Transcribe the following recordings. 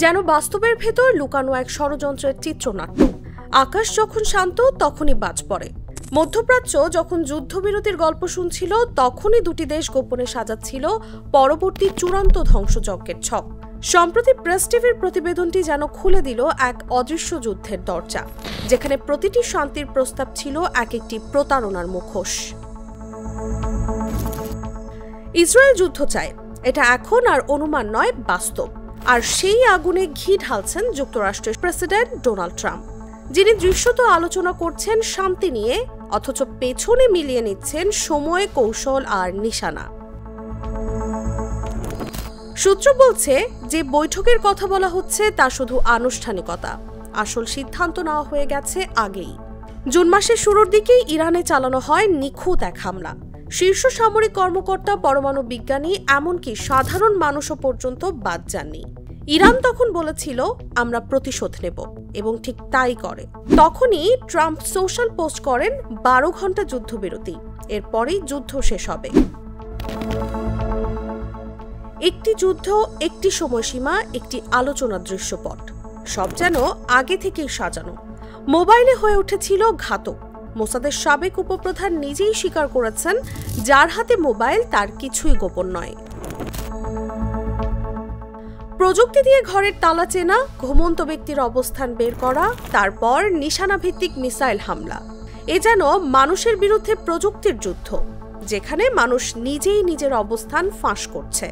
যেন বাস্তবের ভেতর লুকানো এক ষড়যন্ত্রের চিত্রনাট্য। আকাশ যখন শান্ত তখনই বাজ পড়ে। মধ্যপ্রাচ্য যখন যুদ্ধবিরতির গল্প শুনছিল তখনই দুটি দেশ গোপনে সাজাচ্ছিল পরবর্তী চূড়ান্ত ধ্বংসযজ্ঞের ছক। সম্প্রতি প্রেস টিভির প্রতিবেদনটি যেন খুলে দিল এক অদৃশ্য যুদ্ধের দরজা, যেখানে প্রতিটি শান্তির প্রস্তাব ছিল এক একটি প্রতারণার মুখোশ। ইসরায়েল যুদ্ধ চায়, এটা এখন আর অনুমান নয়, বাস্তব। আর সেই আগুনে ঘি ঢালছেন যুক্তরাষ্ট্রের প্রেসিডেন্ট ডোনাল্ড ট্রাম্প, যিনি দৃশ্যত আলোচনা করছেন শান্তি নিয়ে, অথচ পেছনে মিলিয়ে নিচ্ছেন সময়, কৌশল আর নিশানা। সূত্র বলছে যে বৈঠকের কথা বলা হচ্ছে তা শুধু আনুষ্ঠানিকতা, আসল সিদ্ধান্ত নেওয়া হয়ে গেছে আগেই। জুন মাসের শুরুর দিকেই ইরানে চালানো হয় নিখুঁত এক হামলা। শীর্ষ সামরিক কর্মকর্তা, পরমাণু বিজ্ঞানী, এমনকি সাধারণ মানুষও পর্যন্ত বাদ যাননি। ইরান তখন বলেছিল আমরা প্রতিশোধ নেব, এবং ঠিক তাই করে। তখনই ট্রাম্প সোশ্যাল পোস্ট করেন 12 ঘন্টা যুদ্ধবিরতি, এরপরেই যুদ্ধ শেষ হবে। একটি যুদ্ধ, একটি সময়সীমা, একটি আলোচনার দৃশ্যপট, সব যেন আগে থেকেই সাজানো। মোবাইলে হয়ে উঠেছিল ঘাতক। মোসাদের সাবেক উপপ্রধান নিজেই স্বীকার করেছেন, যার হাতে মোবাইল তার কিছুই গোপন নয়। প্রযুক্তি দিয়ে ঘরের তালা চেনা, ঘুমন্ত ব্যক্তির অবস্থান বের করা, তারপর নিশানাভিত্তিক মিসাইল হামলা। এ যেন মানুষের বিরুদ্ধে প্রযুক্তির যুদ্ধ, যেখানে মানুষ নিজেই নিজের অবস্থান ফাঁস করছে।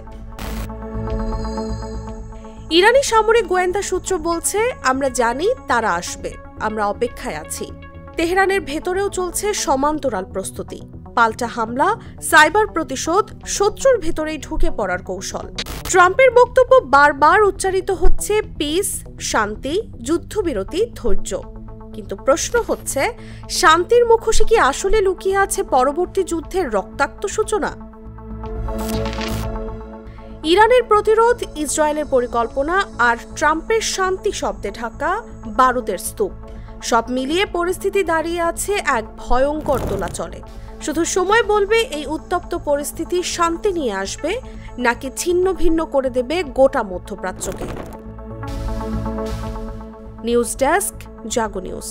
ইরানি সামরিক গোয়েন্দা সূত্র বলছে, আমরা জানি তারা আসবে, আমরা অপেক্ষায় আছি। তেহরানের ভেতরেও চলছে সমান্তরাল প্রস্তুতি, পাল্টা হামলা, সাইবার প্রতিশোধ, শত্রুর ভেতরেই ঢুকে পড়ার কৌশল। ট্রাম্পের বক্তব্য বারবার উচ্চারিত হচ্ছে পিস, শান্তি, যুদ্ধবিরতি, ধৈর্য। কিন্তু প্রশ্ন হচ্ছে, শান্তির মুখোশে কি আসলে লুকিয়ে আছে পরবর্তী যুদ্ধের রক্তাক্ত সূচনা? ইরানের প্রতিরোধ, ইসরায়েলের পরিকল্পনা আর ট্রাম্পের শান্তি শব্দে ঢাকা বারুদের স্তূপ, সব মিলিয়ে পরিস্থিতি দাঁড়িয়ে আছে এক ভয়ঙ্কর দোলাচলে। শুধু সময় বলবে এই উত্তপ্ত পরিস্থিতি শান্তি নিয়ে আসবে নাকি ছিন্ন ভিন্ন করে দেবে গোটা মধ্যপ্রাচ্যকে। নিউজ ডেস্ক, জাগো নিউজ।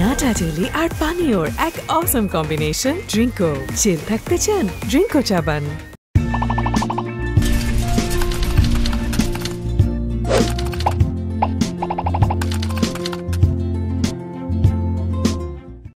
নাটা জেলি আর পানীয়র এক অসম কম্বিনেশন ড্রিঙ্কো। চিল থাকতে চান? ড্রিঙ্কো চা বান।